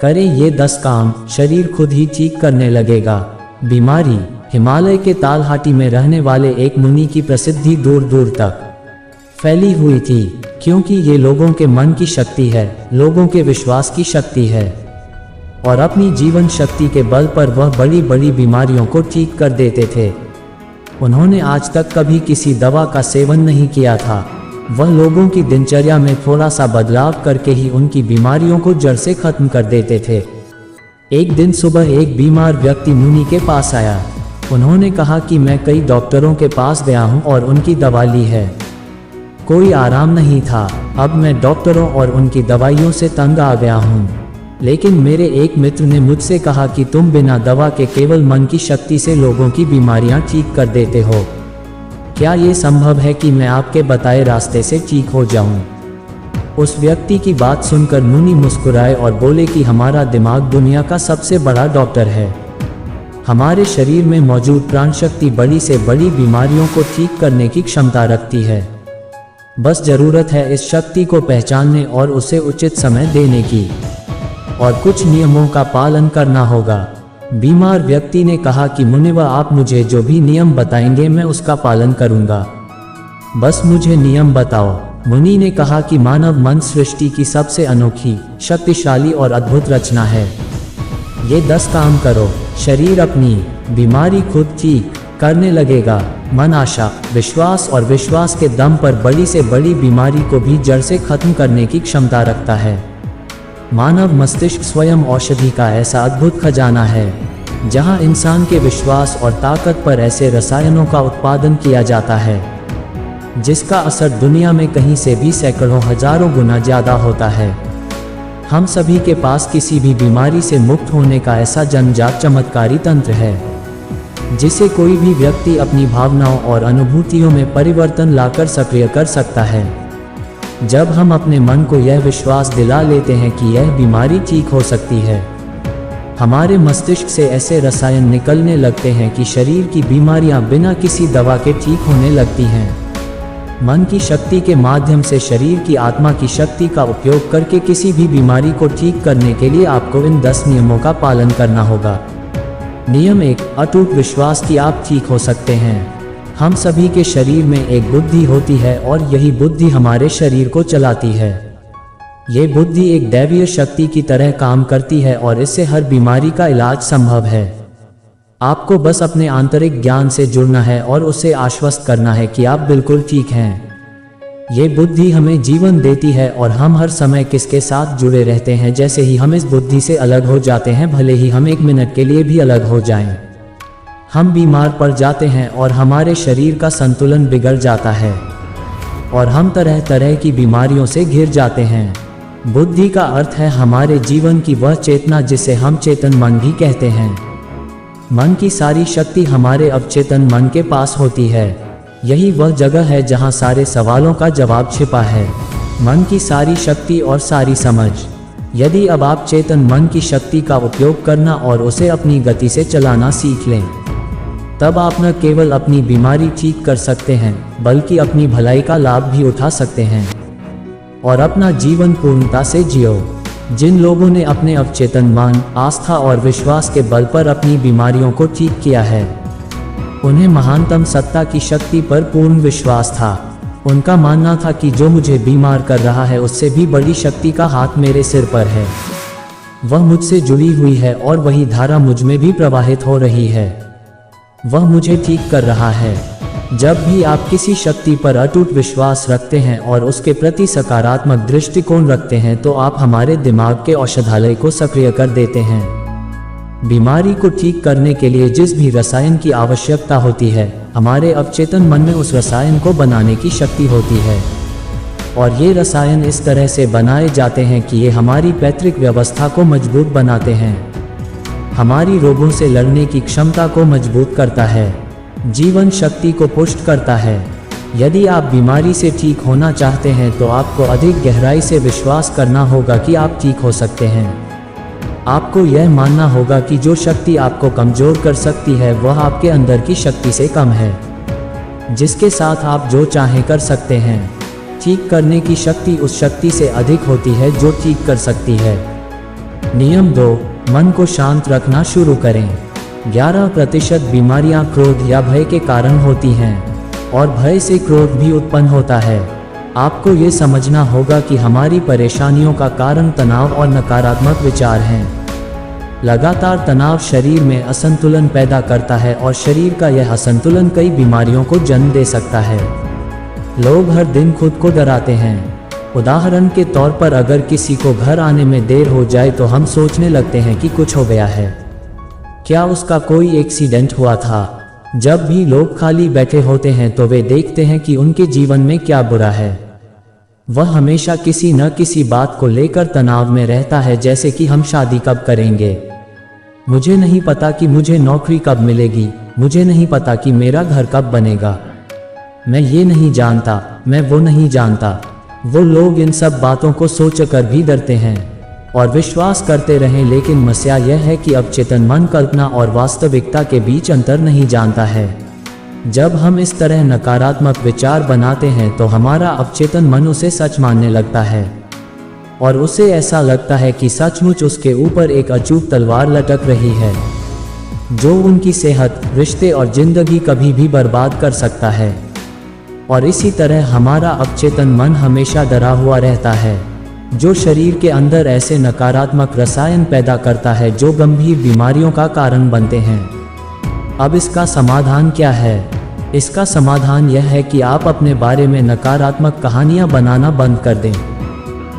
करें ये 10 काम, शरीर खुद ही ठीक करने लगेगा। बीमारी। हिमालय के तालहाटी में रहने वाले एक मुनि की प्रसिद्धि दूर दूर तक फैली हुई थी, क्योंकि ये लोगों के मन की शक्ति है, लोगों के विश्वास की शक्ति है, और अपनी जीवन शक्ति के बल पर वह बड़ी बड़ी बीमारियों को ठीक कर देते थे। उन्होंने आज तक कभी किसी दवा का सेवन नहीं किया था। वह लोगों की दिनचर्या में थोड़ा सा बदलाव करके ही उनकी बीमारियों को जड़ से खत्म कर देते थे। एक दिन सुबह एक बीमार व्यक्ति मुनि के पास आया। उन्होंने कहा कि मैं कई डॉक्टरों के पास गया हूं और उनकी दवा ली है, कोई आराम नहीं था। अब मैं डॉक्टरों और उनकी दवाइयों से तंग आ गया हूं। लेकिन मेरे एक मित्र ने मुझसे कहा कि तुम बिना दवा के केवल मन की शक्ति से लोगों की बीमारियां ठीक कर देते हो। क्या ये संभव है कि मैं आपके बताए रास्ते से ठीक हो जाऊं? उस व्यक्ति की बात सुनकर मुनि मुस्कुराए और बोले कि हमारा दिमाग दुनिया का सबसे बड़ा डॉक्टर है। हमारे शरीर में मौजूद प्राण शक्ति बड़ी से बड़ी बीमारियों को ठीक करने की क्षमता रखती है। बस जरूरत है इस शक्ति को पहचानने और उसे उचित समय देने की, और कुछ नियमों का पालन करना होगा। बीमार व्यक्ति ने कहा कि मुनिवर, आप मुझे जो भी नियम बताएंगे मैं उसका पालन करूंगा, बस मुझे नियम बताओ। मुनि ने कहा कि मानव मन सृष्टि की सबसे अनोखी, शक्तिशाली और अद्भुत रचना है। ये 10 काम करो, शरीर अपनी बीमारी खुद ठीक करने लगेगा। मन आशा, विश्वास और विश्वास के दम पर बड़ी से बड़ी बीमारी को भी जड़ से खत्म करने की क्षमता रखता है। मानव मस्तिष्क स्वयं औषधि का ऐसा अद्भुत खजाना है, जहां इंसान के विश्वास और ताकत पर ऐसे रसायनों का उत्पादन किया जाता है जिसका असर दुनिया में कहीं से भी सैकड़ों हजारों गुना ज्यादा होता है। हम सभी के पास किसी भी बीमारी से मुक्त होने का ऐसा जन्मजात चमत्कारी तंत्र है, जिसे कोई भी व्यक्ति अपनी भावनाओं और अनुभूतियों में परिवर्तन लाकर सक्रिय कर सकता है। जब हम अपने मन को यह विश्वास दिला लेते हैं कि यह बीमारी ठीक हो सकती है, हमारे मस्तिष्क से ऐसे रसायन निकलने लगते हैं कि शरीर की बीमारियां बिना किसी दवा के ठीक होने लगती हैं। मन की शक्ति के माध्यम से शरीर की आत्मा की शक्ति का उपयोग करके किसी भी बीमारी को ठीक करने के लिए आपको इन 10 नियमों का पालन करना होगा। नियम 1, अटूट विश्वास कि आप ठीक हो सकते हैं। हम सभी के शरीर में एक बुद्धि होती है और यही बुद्धि हमारे शरीर को चलाती है। ये बुद्धि एक दैवीय शक्ति की तरह काम करती है और इससे हर बीमारी का इलाज संभव है। आपको बस अपने आंतरिक ज्ञान से जुड़ना है और उसे आश्वस्त करना है कि आप बिल्कुल ठीक हैं। ये बुद्धि हमें जीवन देती है और हम हर समय किसके साथ जुड़े रहते हैं। जैसे ही हम इस बुद्धि से अलग हो जाते हैं, भले ही हम 1 मिनट के लिए भी अलग हो जाएं, हम बीमार पड़ जाते हैं और हमारे शरीर का संतुलन बिगड़ जाता है और हम तरह तरह की बीमारियों से घिर जाते हैं। बुद्धि का अर्थ है हमारे जीवन की वह चेतना जिसे हम चेतन मन भी कहते हैं। मन की सारी शक्ति हमारे अवचेतन मन के पास होती है। यही वह जगह है जहां सारे सवालों का जवाब छिपा है। मन की सारी शक्ति और सारी समझ। यदि अब आप चेतन मन की शक्ति का उपयोग करना और उसे अपनी गति से चलाना सीख लें, तब आप न केवल अपनी बीमारी ठीक कर सकते हैं, बल्कि अपनी भलाई का लाभ भी उठा सकते हैं और अपना जीवन पूर्णता से जियो। जिन लोगों ने अपने अवचेतन मन, आस्था और विश्वास के बल पर अपनी बीमारियों को ठीक किया है, उन्हें महानतम सत्ता की शक्ति पर पूर्ण विश्वास था। उनका मानना था कि जो मुझे बीमार कर रहा है उससे भी बड़ी शक्ति का हाथ मेरे सिर पर है। वह मुझसे जुड़ी हुई है और वही धारा मुझ में भी प्रवाहित हो रही है। वह मुझे ठीक कर रहा है। जब भी आप किसी शक्ति पर अटूट विश्वास रखते हैं और उसके प्रति सकारात्मक दृष्टिकोण रखते हैं, तो आप हमारे दिमाग के औषधालय को सक्रिय कर देते हैं। बीमारी को ठीक करने के लिए जिस भी रसायन की आवश्यकता होती है, हमारे अवचेतन मन में उस रसायन को बनाने की शक्ति होती है। और ये रसायन इस तरह से बनाए जाते हैं कि ये हमारी पैतृक व्यवस्था को मजबूत बनाते हैं, हमारी रोगों से लड़ने की क्षमता को मजबूत करता है, जीवन शक्ति को पुष्ट करता है। यदि आप बीमारी से ठीक होना चाहते हैं तो आपको अधिक गहराई से विश्वास करना होगा कि आप ठीक हो सकते हैं। आपको यह मानना होगा कि जो शक्ति आपको कमजोर कर सकती है वह आपके अंदर की शक्ति से कम है, जिसके साथ आप जो चाहें कर सकते हैं। ठीक करने की शक्ति उस शक्ति से अधिक होती है जो ठीक कर सकती है। नियम 2, मन को शांत रखना शुरू करें। 11% बीमारियां क्रोध या भय के कारण होती हैं, और भय से क्रोध भी उत्पन्न होता है। आपको ये समझना होगा कि हमारी परेशानियों का कारण तनाव और नकारात्मक विचार हैं। लगातार तनाव शरीर में असंतुलन पैदा करता है, और शरीर का यह असंतुलन कई बीमारियों को जन्म दे सकता है। लोग हर दिन खुद को डराते हैं। उदाहरण के तौर पर अगर किसी को घर आने में देर हो जाए तो हम सोचने लगते हैं कि कुछ हो गया है, क्या उसका कोई एक्सीडेंट हुआ था। जब भी लोग खाली बैठे होते हैं तो वे देखते हैं कि उनके जीवन में क्या बुरा है। वह हमेशा किसी न किसी बात को लेकर तनाव में रहता है, जैसे कि हम शादी कब करेंगे, मुझे नहीं पता कि मुझे नौकरी कब मिलेगी, मुझे नहीं पता कि मेरा घर कब बनेगा, मैं ये नहीं जानता, मैं वो नहीं जानता। वो लोग इन सब बातों को सोचकर भी डरते हैं और विश्वास करते रहें, लेकिन मसला यह है कि अवचेतन मन कल्पना और वास्तविकता के बीच अंतर नहीं जानता है। जब हम इस तरह नकारात्मक विचार बनाते हैं तो हमारा अवचेतन मन उसे सच मानने लगता है, और उसे ऐसा लगता है कि सचमुच उसके ऊपर एक अचूक तलवार लटक रही है, जो उनकी सेहत, रिश्ते और जिंदगी कभी भी बर्बाद कर सकता है। और इसी तरह हमारा अवचेतन मन हमेशा डरा हुआ रहता है, जो शरीर के अंदर ऐसे नकारात्मक रसायन पैदा करता है जो गंभीर बीमारियों का कारण बनते हैं। अब इसका समाधान क्या है? इसका समाधान यह है कि आप अपने बारे में नकारात्मक कहानियां बनाना बंद कर दें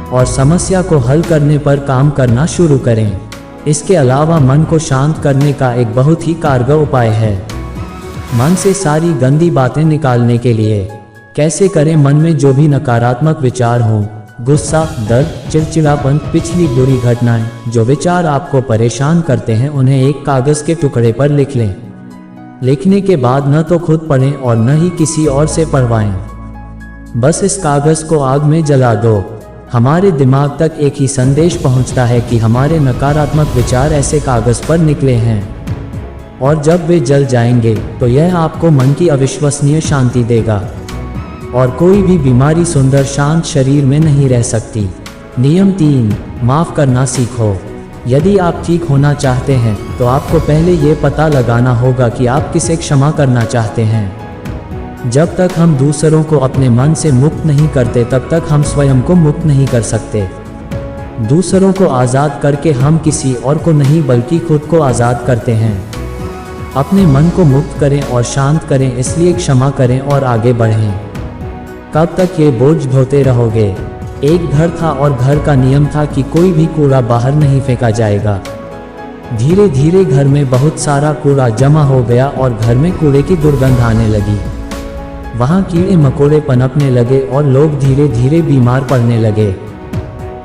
और समस्या को हल करने पर काम करना शुरू करें। इसके अलावा मन को शांत करने का एक बहुत ही कारगर उपाय है। मन से सारी गंदी बातें निकालने के लिए कैसे करें? मन में जो भी नकारात्मक विचार हों, गुस्सा, दर्द, चिड़चिड़ापन, पिछली बुरी घटनाएं, जो विचार आपको परेशान करते हैं, उन्हें एक कागज के टुकड़े पर लिख लें। लिखने के बाद न तो खुद पढ़ें और न ही किसी और से पढ़वाएं। बस इस कागज को आग में जला दो। हमारे दिमाग तक एक ही संदेश पहुंचता है कि हमारे नकारात्मक विचार ऐसे कागज पर निकले हैं, और जब वे जल जाएंगे तो यह आपको मन की अविश्वसनीय शांति देगा, और कोई भी बीमारी सुंदर शांत शरीर में नहीं रह सकती। नियम 3, माफ़ करना सीखो। यदि आप ठीक होना चाहते हैं तो आपको पहले ये पता लगाना होगा कि आप किसे क्षमा करना चाहते हैं। जब तक हम दूसरों को अपने मन से मुक्त नहीं करते तब तक हम स्वयं को मुक्त नहीं कर सकते। दूसरों को आज़ाद करके हम किसी और को नहीं बल्कि खुद को आज़ाद करते हैं। अपने मन को मुक्त करें और शांत करें, इसलिए क्षमा करें और आगे बढ़ें। कब तक ये बोझ ढोते रहोगे? एक घर था और घर का नियम था कि कोई भी कूड़ा बाहर नहीं फेंका जाएगा। धीरे धीरे घर में बहुत सारा कूड़ा जमा हो गया और घर में कूड़े की दुर्गंध आने लगी। वहाँ कीड़े मकोड़े पनपने लगे और लोग धीरे धीरे बीमार पड़ने लगे।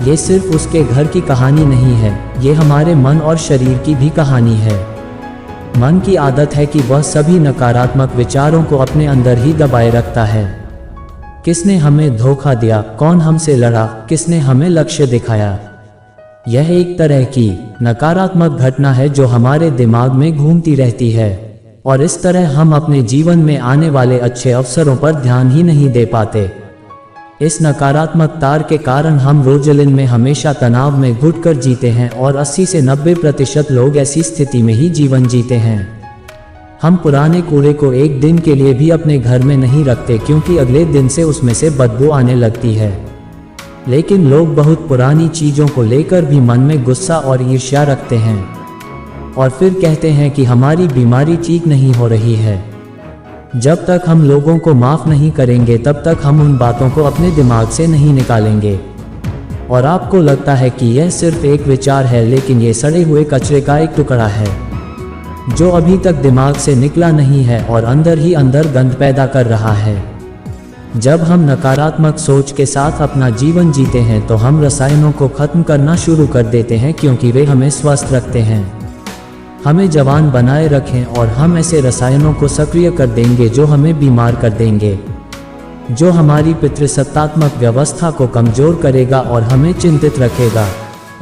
ये सिर्फ उसके घर की कहानी नहीं है, ये हमारे मन और शरीर की भी कहानी है। मन की आदत है कि वह सभी नकारात्मक विचारों को अपने अंदर ही दबाए रखता है। किसने हमें धोखा दिया? कौन हमसे लड़ा? किसने हमें लक्ष्य दिखाया? यह एक तरह की नकारात्मक घटना है जो हमारे दिमाग में घूमती रहती है, और इस तरह हम अपने जीवन में आने वाले अच्छे अवसरों पर ध्यान ही नहीं दे पाते। इस नकारात्मक तार के कारण हम रोजलिन में हमेशा तनाव में घुटकर जीते हैं, और 80 से 90% लोग ऐसी स्थिति में ही जीवन जीते हैं। हम पुराने कूड़े को एक दिन के लिए भी अपने घर में नहीं रखते, क्योंकि अगले दिन से उसमें से बदबू आने लगती है। लेकिन लोग बहुत पुरानी चीज़ों को लेकर भी मन में गुस्सा और ईर्ष्या रखते हैं, और फिर कहते हैं कि हमारी बीमारी ठीक नहीं हो रही है। जब तक हम लोगों को माफ़ नहीं करेंगे तब तक हम उन बातों को अपने दिमाग से नहीं निकालेंगे। और आपको लगता है कि यह सिर्फ एक विचार है, लेकिन ये सड़े हुए कचरे का एक टुकड़ा है जो अभी तक दिमाग से निकला नहीं है और अंदर ही अंदर गंध पैदा कर रहा है। जब हम नकारात्मक सोच के साथ अपना जीवन जीते हैं तो हम रसायनों को खत्म करना शुरू कर देते हैं, क्योंकि वे हमें स्वस्थ रखते हैं, हमें जवान बनाए रखें, और हम ऐसे रसायनों को सक्रिय कर देंगे जो हमें बीमार कर देंगे, जो हमारी पितृसत्तात्मक व्यवस्था को कमज़ोर करेगा और हमें चिंतित रखेगा,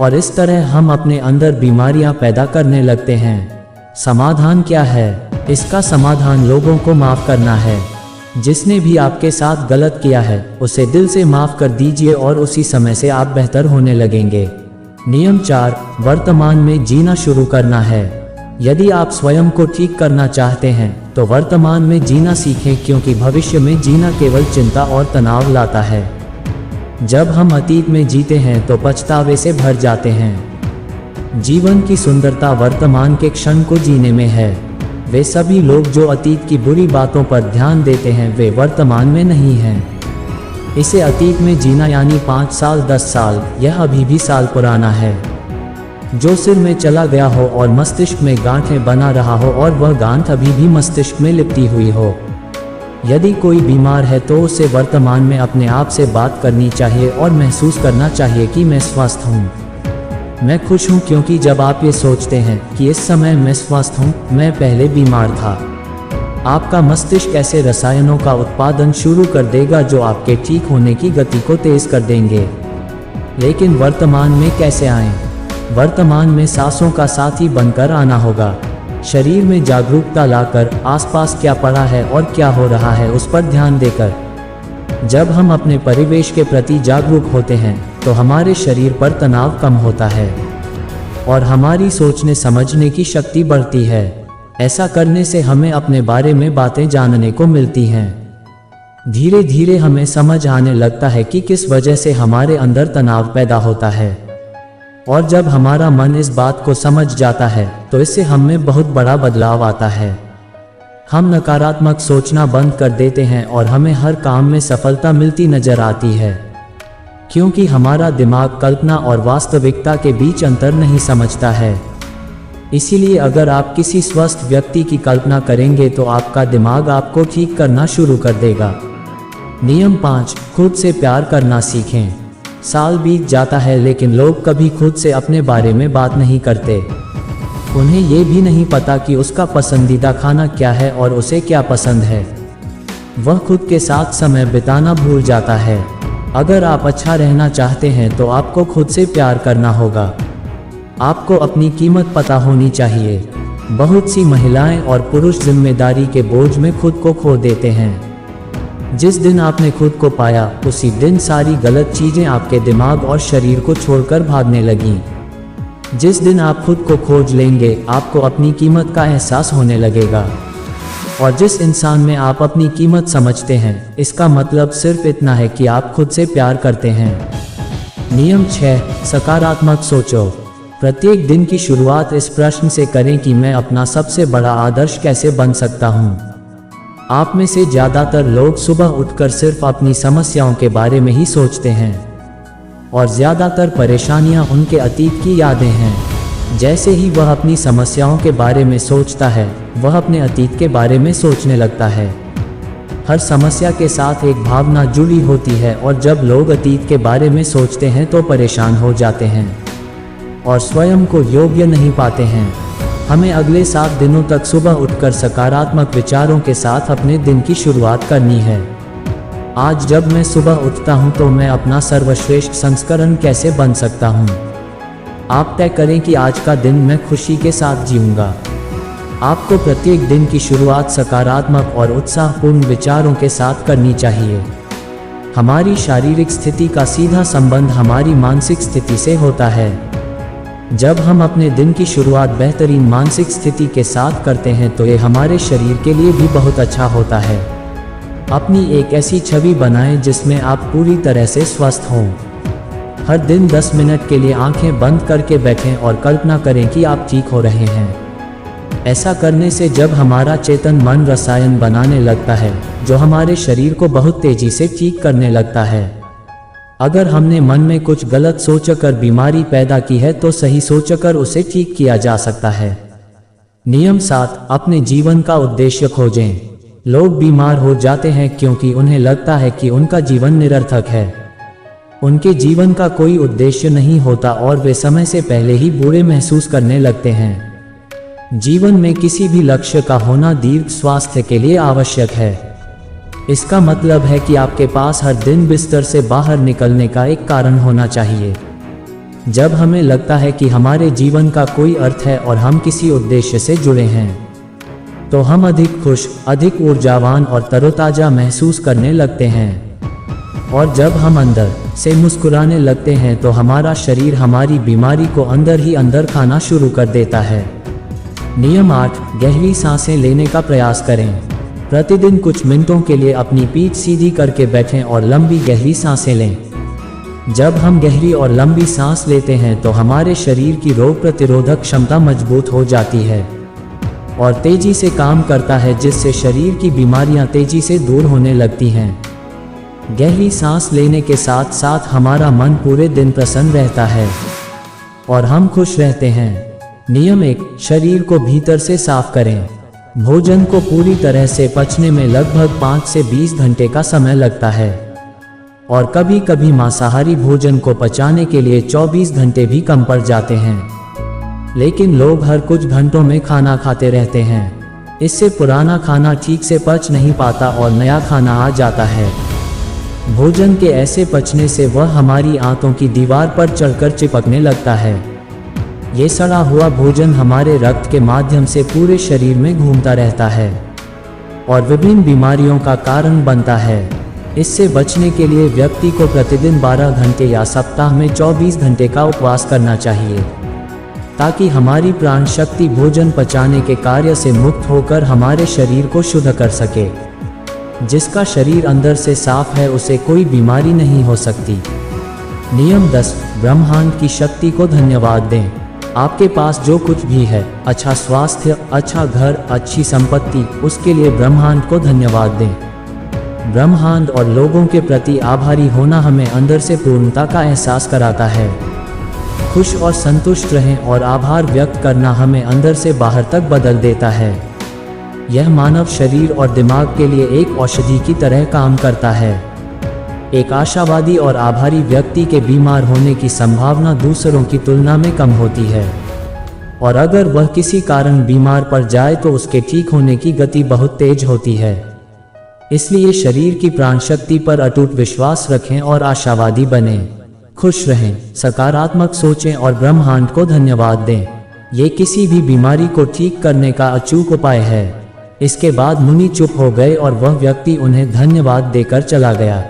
और इस तरह हम अपने अंदर बीमारियां पैदा करने लगते हैं। समाधान क्या है? इसका समाधान लोगों को माफ़ करना है। जिसने भी आपके साथ गलत किया है उसे दिल से माफ़ कर दीजिए, और उसी समय से आप बेहतर होने लगेंगे। नियम 4, वर्तमान में जीना शुरू करना है। यदि आप स्वयं को ठीक करना चाहते हैं तो वर्तमान में जीना सीखें, क्योंकि भविष्य में जीना केवल चिंता और तनाव लाता है। जब हम अतीत में जीते हैं तो पछतावे से भर जाते हैं। जीवन की सुंदरता वर्तमान के क्षण को जीने में है। वे सभी लोग जो अतीत की बुरी बातों पर ध्यान देते हैं वे वर्तमान में नहीं हैं। इसे अतीत में जीना यानी 5 साल 10 साल, यह अभी भी साल पुराना है, जो सिर में चला गया हो और मस्तिष्क में गांठें बना रहा हो और वह गांठ अभी भी मस्तिष्क में लिपटी हुई हो। यदि कोई बीमार है तो उसे वर्तमान में अपने आप से बात करनी चाहिए और महसूस करना चाहिए कि मैं स्वस्थ हूँ, मैं खुश हूँ, क्योंकि जब आप ये सोचते हैं कि इस समय मैं स्वस्थ हूँ, मैं पहले बीमार था, आपका मस्तिष्क ऐसे रसायनों का उत्पादन शुरू कर देगा जो आपके ठीक होने की गति को तेज कर देंगे। लेकिन वर्तमान में कैसे आएं? वर्तमान में सांसों का साथी बनकर आना होगा। शरीर में जागरूकता लाकर आसपास क्या पड़ा है और क्या हो रहा है उस पर ध्यान देकर। जब हम अपने परिवेश के प्रति जागरूक होते हैं तो हमारे शरीर पर तनाव कम होता है और हमारी सोचने समझने की शक्ति बढ़ती है। ऐसा करने से हमें अपने बारे में बातें जानने को मिलती हैं। धीरे धीरे हमें समझ आने लगता है कि किस वजह से हमारे अंदर तनाव पैदा होता है, और जब हमारा मन इस बात को समझ जाता है तो इससे हम में बहुत बड़ा बदलाव आता है। हम नकारात्मक सोचना बंद कर देते हैं और हमें हर काम में सफलता मिलती नजर आती है, क्योंकि हमारा दिमाग कल्पना और वास्तविकता के बीच अंतर नहीं समझता है। इसीलिए अगर आप किसी स्वस्थ व्यक्ति की कल्पना करेंगे तो आपका दिमाग आपको ठीक करना शुरू कर देगा। नियम 5, खुद से प्यार करना सीखें। साल बीत जाता है लेकिन लोग कभी खुद से अपने बारे में बात नहीं करते। उन्हें ये भी नहीं पता कि उसका पसंदीदा खाना क्या है और उसे क्या पसंद है। वह खुद के साथ समय बिताना भूल जाता है। अगर आप अच्छा रहना चाहते हैं तो आपको खुद से प्यार करना होगा। आपको अपनी कीमत पता होनी चाहिए। बहुत सी महिलाएं और पुरुष जिम्मेदारी के बोझ में खुद को खो देते हैं। जिस दिन आपने खुद को पाया उसी दिन सारी गलत चीजें आपके दिमाग और शरीर को छोड़कर भागने लगीं। जिस दिन आप खुद को खोज लेंगे आपको अपनी कीमत का एहसास होने लगेगा। और जिस इंसान में आप अपनी कीमत समझते हैं, इसका मतलब सिर्फ इतना है कि आप खुद से प्यार करते हैं। नियम 6, सकारात्मक सोचो। प्रत्येक दिन की शुरुआत इस प्रश्न से करें कि मैं अपना सबसे बड़ा आदर्श कैसे बन सकता हूँ। आप में से ज़्यादातर लोग सुबह उठकर सिर्फ अपनी समस्याओं के बारे में ही सोचते हैं, और ज़्यादातर परेशानियाँ उनके अतीत की यादें हैं। जैसे ही वह अपनी समस्याओं के बारे में सोचता है, वह अपने अतीत के बारे में सोचने लगता है। हर समस्या के साथ एक भावना जुड़ी होती है, और जब लोग अतीत के बारे में सोचते हैं तो परेशान हो जाते हैं और स्वयं को योग्य नहीं पाते हैं। हमें अगले 7 दिनों तक सुबह उठकर सकारात्मक विचारों के साथ अपने दिन की शुरुआत करनी है। आज जब मैं सुबह उठता हूं तो मैं अपना सर्वश्रेष्ठ संस्करण कैसे बन सकता हूं। आप तय करें कि आज का दिन मैं खुशी के साथ जीऊंगा। आपको प्रत्येक दिन की शुरुआत सकारात्मक और उत्साहपूर्ण विचारों के साथ करनी चाहिए। हमारी शारीरिक स्थिति का सीधा संबंध हमारी मानसिक स्थिति से होता है। जब हम अपने दिन की शुरुआत बेहतरीन मानसिक स्थिति के साथ करते हैं तो ये हमारे शरीर के लिए भी बहुत अच्छा होता है। अपनी एक ऐसी छवि बनाएं जिसमें आप पूरी तरह से स्वस्थ हों। हर दिन 10 मिनट के लिए आंखें बंद करके बैठें और कल्पना करें कि आप ठीक हो रहे हैं। ऐसा करने से जब हमारा चेतन मन रसायन बनाने लगता है जो हमारे शरीर को बहुत तेजी से ठीक करने लगता है। अगर हमने मन में कुछ गलत सोचकर बीमारी पैदा की है तो सही सोचकर उसे ठीक किया जा सकता है। नियम 7, अपने जीवन का उद्देश्य खोजें। लोग बीमार हो जाते हैं क्योंकि उन्हें लगता है कि उनका जीवन निरर्थक है। उनके जीवन का कोई उद्देश्य नहीं होता और वे समय से पहले ही बुरे महसूस करने लगते हैं। जीवन में किसी भी लक्ष्य का होना दीर्घ स्वास्थ्य के लिए आवश्यक है। इसका मतलब है कि आपके पास हर दिन बिस्तर से बाहर निकलने का एक कारण होना चाहिए। जब हमें लगता है कि हमारे जीवन का कोई अर्थ है और हम किसी उद्देश्य से जुड़े हैं, तो हम अधिक खुश, अधिक ऊर्जावान और तरोताजा महसूस करने लगते हैं। और जब हम अंदर से मुस्कुराने लगते हैं तो हमारा शरीर हमारी बीमारी को अंदर ही अंदर खाना शुरू कर देता है। नियम 8, गहरी सांसें लेने का प्रयास करें। प्रतिदिन कुछ मिनटों के लिए अपनी पीठ सीधी करके बैठें और लंबी गहरी सांसें लें। जब हम गहरी और लंबी सांस लेते हैं तो हमारे शरीर की रोग प्रतिरोधक क्षमता मजबूत हो जाती है और तेजी से काम करता है, जिससे शरीर की बीमारियां तेजी से दूर होने लगती हैं। गहरी सांस लेने के साथ साथ हमारा मन पूरे दिन प्रसन्न रहता है और हम खुश रहते हैं। नियम 1, शरीर को भीतर से साफ करें। भोजन को पूरी तरह से पचने में लगभग 5 से 20 घंटे का समय लगता है और कभी कभी मांसाहारी भोजन को पचाने के लिए 24 घंटे भी कम पड़ जाते हैं। लेकिन लोग हर कुछ घंटों में खाना खाते रहते हैं। इससे पुराना खाना ठीक से पच नहीं पाता और नया खाना आ जाता है। भोजन के ऐसे पचने से वह हमारी आंतों की दीवार पर चढ़कर चिपकने लगता है। ये सड़ा हुआ भोजन हमारे रक्त के माध्यम से पूरे शरीर में घूमता रहता है और विभिन्न बीमारियों का कारण बनता है। इससे बचने के लिए व्यक्ति को प्रतिदिन 12 घंटे या सप्ताह में 24 घंटे का उपवास करना चाहिए, ताकि हमारी प्राण शक्ति भोजन पचाने के कार्य से मुक्त होकर हमारे शरीर को शुद्ध कर सके। जिसका शरीर अंदर से साफ है उसे कोई बीमारी नहीं हो सकती। नियम 10, ब्रह्मांड की शक्ति को धन्यवाद दें। आपके पास जो कुछ भी है, अच्छा स्वास्थ्य, अच्छा घर, अच्छी संपत्ति, उसके लिए ब्रह्मांड को धन्यवाद दें। ब्रह्मांड और लोगों के प्रति आभारी होना हमें अंदर से पूर्णता का एहसास कराता है। खुश और संतुष्ट रहें और आभार व्यक्त करना हमें अंदर से बाहर तक बदल देता है। यह मानव शरीर और दिमाग के लिए एक औषधि की तरह काम करता है। एक आशावादी और आभारी व्यक्ति के बीमार होने की संभावना दूसरों की तुलना में कम होती है और अगर वह किसी कारण बीमार पड़ जाए तो उसके ठीक होने की गति बहुत तेज होती है। इसलिए शरीर की प्राण शक्ति पर अटूट विश्वास रखें और आशावादी बनें। खुश रहें, सकारात्मक सोचें और ब्रह्मांड को धन्यवाद दें। ये किसी भी बीमारी को ठीक करने का अचूक उपाय है। इसके बाद मुनि चुप हो गए और वह व्यक्ति उन्हें धन्यवाद देकर चला गया।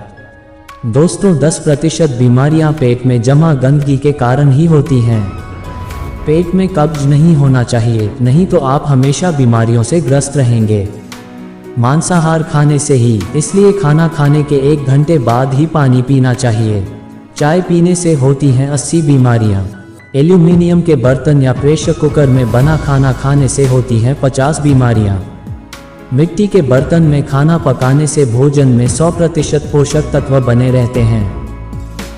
दोस्तों, 10% बीमारियां पेट में जमा गंदगी के कारण ही होती हैं। पेट में कब्ज नहीं होना चाहिए, नहीं तो आप हमेशा बीमारियों से ग्रस्त रहेंगे। मांसाहार खाने से ही, इसलिए खाना खाने के 1 घंटे बाद ही पानी पीना चाहिए। चाय पीने से होती हैं 80 बीमारियां। एल्यूमीनियम के बर्तन या प्रेशर कुकर में बना खाना खाने से होती हैं 50 बीमारियां। मिट्टी के बर्तन में खाना पकाने से भोजन में 100% पोषक तत्व बने रहते हैं।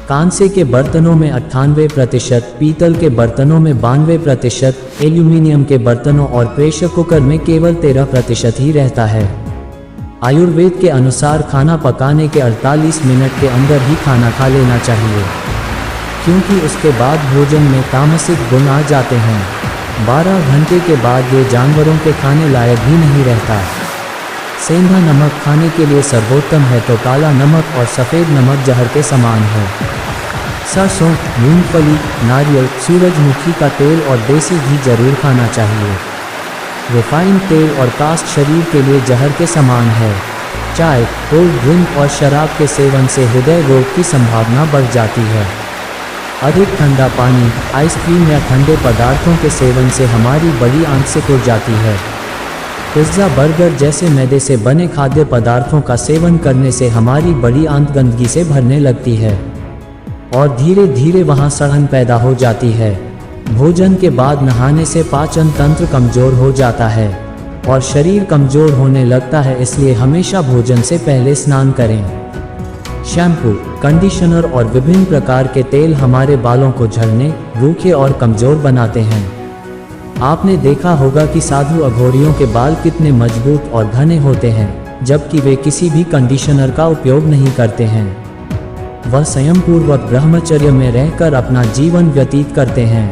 कांसे के बर्तनों में 98%, पीतल के बर्तनों में 92%, एल्यूमीनियम के बर्तनों और प्रेशर कुकर में केवल 13% ही रहता है। आयुर्वेद के अनुसार खाना पकाने के 48 मिनट के अंदर ही खाना खा लेना चाहिए, क्योंकि उसके बाद भोजन में तामसिक गुण आ जाते हैं। 12 घंटे के बाद ये जानवरों के खाने लायक भी नहीं रहता। सेंधा नमक खाने के लिए सर्वोत्तम है तो काला नमक और सफ़ेद नमक जहर के समान है। सरसों, मूंगफली, नारियल, सूरजमुखी का तेल और देसी घी जरूर खाना चाहिए। रिफाइंड तेल और कास्ट शरीर के लिए जहर के समान है। चाय, कोल्ड ड्रिंक और शराब के सेवन से हृदय रोग की संभावना बढ़ जाती है। अधिक ठंडा पानी, आइसक्रीम या ठंडे पदार्थों के सेवन से हमारी बड़ी आंत सिकुड़ जाती है। पिज्ज़ा, बर्गर जैसे मैदे से बने खाद्य पदार्थों का सेवन करने से हमारी बड़ी आंत गंदगी से भरने लगती है और धीरे धीरे वहां सड़न पैदा हो जाती है। भोजन के बाद नहाने से पाचन तंत्र कमज़ोर हो जाता है और शरीर कमज़ोर होने लगता है, इसलिए हमेशा भोजन से पहले स्नान करें। शैम्पू, कंडीशनर और विभिन्न प्रकार के तेल हमारे बालों को झड़ने, रूखे और कमज़ोर बनाते हैं। आपने देखा होगा कि साधु अघोरियों के बाल कितने मजबूत और घने होते हैं, जबकि वे किसी भी कंडीशनर का उपयोग नहीं करते हैं। वह संयमपूर्वक ब्रह्मचर्य में रहकर अपना जीवन व्यतीत करते हैं।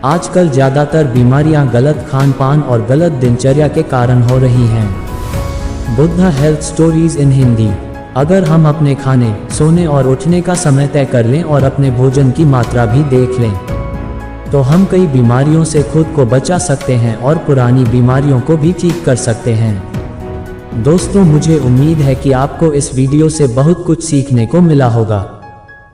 आजकल ज़्यादातर बीमारियां गलत खान पान और गलत दिनचर्या के कारण हो रही हैं। Buddha health stories in Hindi. अगर हम अपने खाने, सोने और उठने का समय तय कर लें और अपने भोजन की मात्रा भी देख लें, तो हम कई बीमारियों से खुद को बचा सकते हैं और पुरानी बीमारियों को भी ठीक कर सकते हैं। दोस्तों, मुझे उम्मीद है कि आपको इस वीडियो से बहुत कुछ सीखने को मिला होगा।